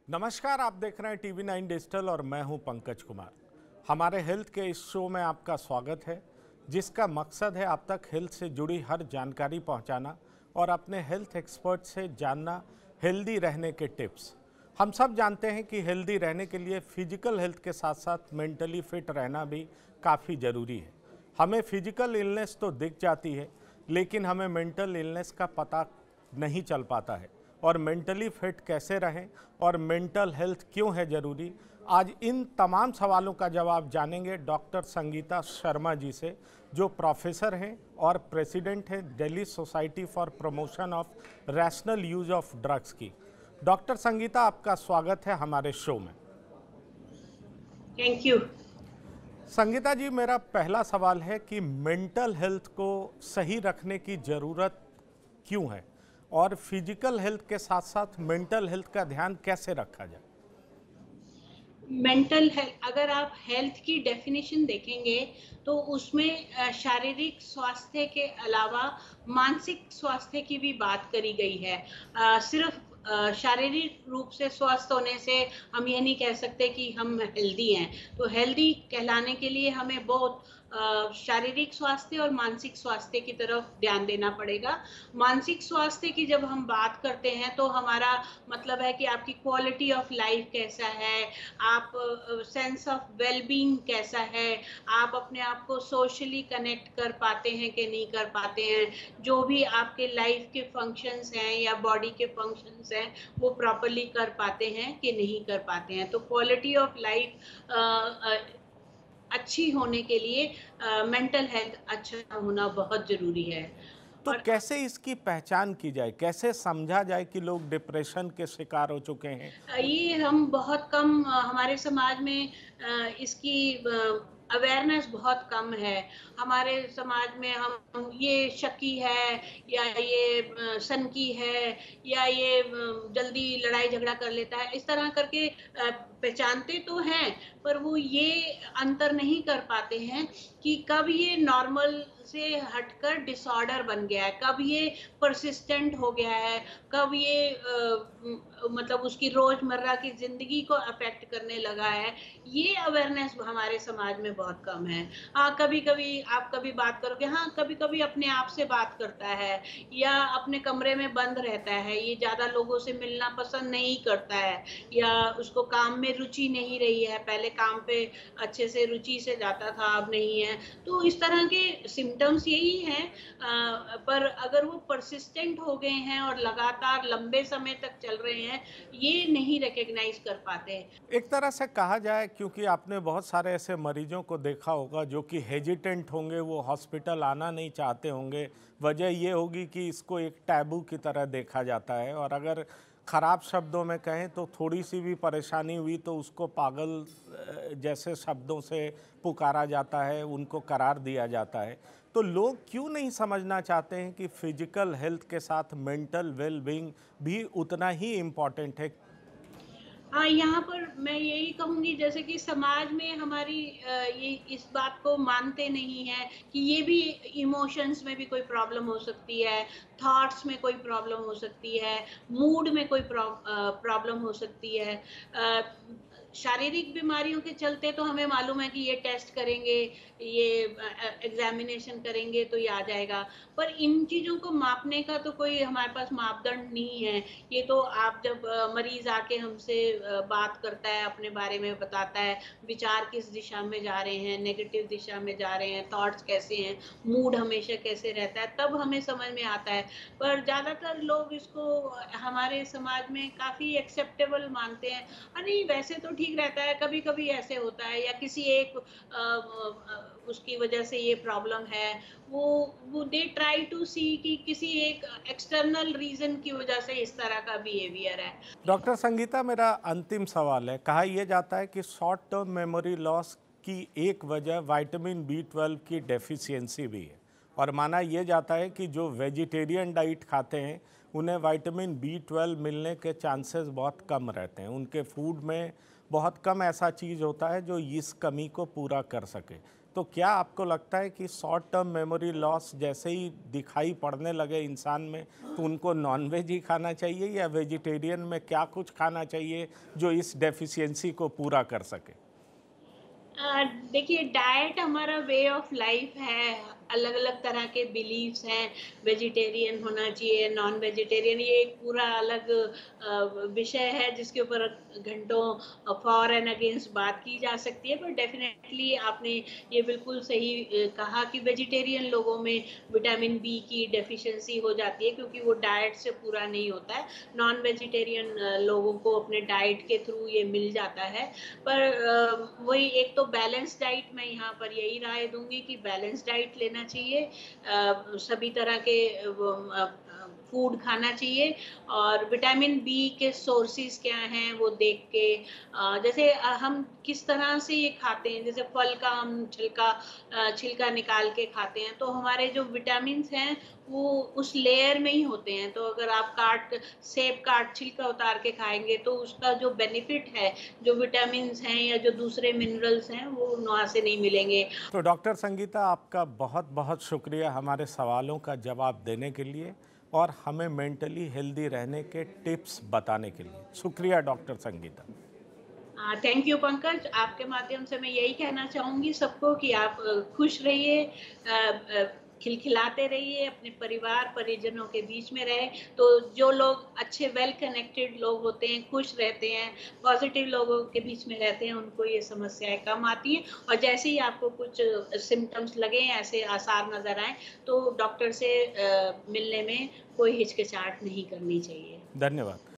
नमस्कार, आप देख रहे हैं TV9 डिजिटल और मैं हूं पंकज कुमार। हमारे हेल्थ के इस शो में आपका स्वागत है, जिसका मकसद है आप तक हेल्थ से जुड़ी हर जानकारी पहुंचाना और अपने हेल्थ एक्सपर्ट से जानना हेल्दी रहने के टिप्स। हम सब जानते हैं कि हेल्दी रहने के लिए फिजिकल हेल्थ के साथ साथ मेंटली फिट रहना भी काफ़ी ज़रूरी है। हमें फिजिकल इलनेस तो दिख जाती है, लेकिन हमें मेंटल इलनेस का पता नहीं चल पाता है और मेंटली फिट कैसे रहें और मेंटल हेल्थ क्यों है ज़रूरी। आज इन तमाम सवालों का जवाब जानेंगे डॉक्टर संगीता शर्मा जी से, जो प्रोफेसर हैं और प्रेसिडेंट हैं Delhi society for promotion of rational use of drugs की। डॉक्टर संगीता, आपका स्वागत है हमारे शो में। Thank you. संगीता जी, मेरा पहला सवाल है कि मेंटल हेल्थ को सही रखने की ज़रूरत क्यों है और फिजिकल हेल्थ के साथ साथ मेंटल हेल्थ का ध्यान कैसे रखा जाए? मेंटल हेल्थ, अगर आप हेल्थ की डेफिनेशन देखेंगे तो उसमें शारीरिक स्वास्थ्य के अलावा मानसिक स्वास्थ्य की भी बात करी गई है। सिर्फ शारीरिक रूप से स्वस्थ होने से हम ये नहीं कह सकते कि हम हेल्दी हैं। तो हेल्दी कहलाने के लिए हमें बहुत शारीरिक स्वास्थ्य और मानसिक स्वास्थ्य की तरफ ध्यान देना पड़ेगा। मानसिक स्वास्थ्य की जब हम बात करते हैं तो हमारा मतलब है कि आपकी क्वालिटी ऑफ लाइफ कैसा है, आप सेंस ऑफ वेलबींग कैसा है, आप अपने आप को सोशली कनेक्ट कर पाते हैं कि नहीं कर पाते हैं, जो भी आपके लाइफ के फंक्शंस हैं या बॉडी के फंक्शंस हैं वो प्रॉपरली कर पाते हैं कि नहीं कर पाते हैं। तो क्वालिटी ऑफ लाइफ अच्छी होने के लिए मेंटल हेल्थ अच्छा होना बहुत ज़रूरी है। तो और कैसे इसकी पहचान की जाए, कैसे समझा जाए कि लोग डिप्रेशन के शिकार हो चुके हैं? ये हम बहुत कम हमारे समाज में इसकी अवेयरनेस बहुत कम है। हमारे समाज में हम ये शकी है या ये सनकी है या ये जल्दी लड़ाई झगड़ा कर लेता है, इस तरह करके पहचानते तो हैं, पर वो ये अंतर नहीं कर पाते हैं कि कब ये नॉर्मल से हटकर डिसऑर्डर बन गया है, कब ये परसिस्टेंट हो गया है, कब ये मतलब उसकी रोजमर्रा की जिंदगी को अफेक्ट करने लगा है। ये अवेयरनेस हमारे समाज में बहुत कम है। हाँ, कभी कभी आप कभी बात करोगे, हाँ कभी कभी अपने आप से बात करता है या अपने कमरे में बंद रहता है, ये ज्यादा लोगों से मिलना पसंद नहीं करता है या उसको काम में रुचि नहीं रही है, पहले काम पे अच्छे से रुचि से जाता था अब नहीं है। तो इस तरह के सिम्टम्स यही हैं। पर अगर वो परसिस्टेंट हो गए हैं और लगातार लंबे समय तक चल रहे हैं, ये नहीं रिकॉग्नाइज कर पाते। एक तरह से कहा जाए, क्योंकि आपने बहुत सारे ऐसे मरीजों को देखा होगा जो कि हेजिटेंट होंगे, वो हॉस्पिटल आना नहीं चाहते होंगे। वजह ये होगी कि इसको एक टैबू की तरह देखा जाता है और अगर ख़राब शब्दों में कहें तो थोड़ी सी भी परेशानी हुई तो उसको पागल जैसे शब्दों से पुकारा जाता है, उनको करार दिया जाता है। तो लोग क्यों नहीं समझना चाहते हैं कि फिजिकल हेल्थ के साथ मेंटल वेलबींग भी उतना ही इम्पॉर्टेंट है? हाँ, यहाँ पर मैं यही कहूँगी, जैसे कि समाज में हमारी ये इस बात को मानते नहीं हैं कि ये भी इमोशंस में भी कोई प्रॉब्लम हो सकती है, थॉट्स में कोई प्रॉब्लम हो सकती है, मूड में कोई प्रॉब्लम हो सकती है। अ, शारीरिक बीमारियों के चलते तो हमें मालूम है कि ये टेस्ट करेंगे, ये एग्जामिनेशन करेंगे तो ये आ जाएगा, पर इन चीज़ों को मापने का तो कोई हमारे पास मापदंड नहीं है। ये तो आप जब मरीज आके हमसे बात करता है, अपने बारे में बताता है, विचार किस दिशा में जा रहे हैं, नेगेटिव दिशा में जा रहे हैं, थॉट्स कैसे हैं, मूड हमेशा कैसे रहता है, तब हमें समझ में आता है। पर ज़्यादातर लोग इसको हमारे समाज में काफ़ी एक्सेप्टेबल मानते हैं। नहीं, वैसे तो ठीक रहता है, कभी-कभी ऐसे होता है या किसी एक उसकी वजह से ये प्रॉब्लम है। वो दे ट्राई टू सी कि किसी एक एक्सटर्नल रीज़न की वजह से इस तरह का बिहेवियर है। डॉक्टर संगीता, मेरा अंतिम सवाल है। कहा यह जाता है कि शॉर्ट टर्म मेमोरी लॉस की एक वजह विटामिन B12 की डेफिशिएंसी भी है और माना यह जाता है कि जो वेजिटेरियन डाइट खाते हैं उन्हें विटामिन B12 मिलने के चांसेस बहुत कम रहते हैं। उनके फूड में बहुत कम ऐसा चीज़ होता है जो इस कमी को पूरा कर सके। तो क्या आपको लगता है कि शॉर्ट टर्म मेमोरी लॉस जैसे ही दिखाई पड़ने लगे इंसान में, तो उनको नॉनवेज ही खाना चाहिए या वेजिटेरियन में क्या कुछ खाना चाहिए जो इस डेफिशिएंसी को पूरा कर सके? देखिए, डाइट हमारा वे ऑफ लाइफ है, अलग-अलग तरह के बिलीफ्स हैं, वेजिटेरियन होना चाहिए, नॉन वेजिटेरियन, ये एक पूरा अलग विषय है जिसके ऊपर घंटों फॉर एंड अगेंस्ट बात की जा सकती है। पर डेफ़िनेटली आपने ये बिल्कुल सही कहा कि वेजिटेरियन लोगों में विटामिन बी की डेफ़िशिएंसी हो जाती है क्योंकि वो डाइट से पूरा नहीं होता है। नॉन वेजिटेरियन लोगों को अपने डाइट के थ्रू ये मिल जाता है। पर वही एक तो बैलेंस डाइट, मैं यहाँ पर यही राय दूँगी कि बैलेंस डाइट लेना चाहिए। सभी तरह के फूड खाना चाहिए और विटामिन बी के सोर्सेज़ क्या हैं वो देख के जैसे हम किस तरह से ये खाते हैं, जैसे फल का हम छिलका निकाल के खाते हैं, तो हमारे जो विटामिन्स हैं वो उस लेयर में ही होते हैं। तो अगर आप सेब काट छिलका उतार के खाएँगे तो उसका जो बेनिफिट है, जो विटामिन्स हैं या जो दूसरे मिनरल्स हैं, वो वहाँ से नहीं मिलेंगे। तो डॉक्टर संगीता, आपका बहुत बहुत शुक्रिया हमारे सवालों का जवाब देने के लिए और हमें मेंटली हेल्दी रहने के टिप्स बताने के लिए। शुक्रिया doctor Sangeeta. Thank you Pankaj, आपके माध्यम से मैं यही कहना चाहूँगी सबको कि आप खुश रहिए, खिलखिलाते रहिए, अपने परिवार-परिजनों के बीच में रहें, तो जो लोग अच्छे वेल कनेक्टेड लोग होते हैं, खुश रहते हैं, पॉज़िटिव लोगों के बीच में रहते हैं, उनको ये समस्याएँ कम आती हैं और जैसे ही आपको कुछ सिम्पटम्स लगें, ऐसे आसार नज़र आएँ, तो डॉक्टर से मिलने में कोई हिचकिचाहट नहीं करनी चाहिए। धन्यवाद।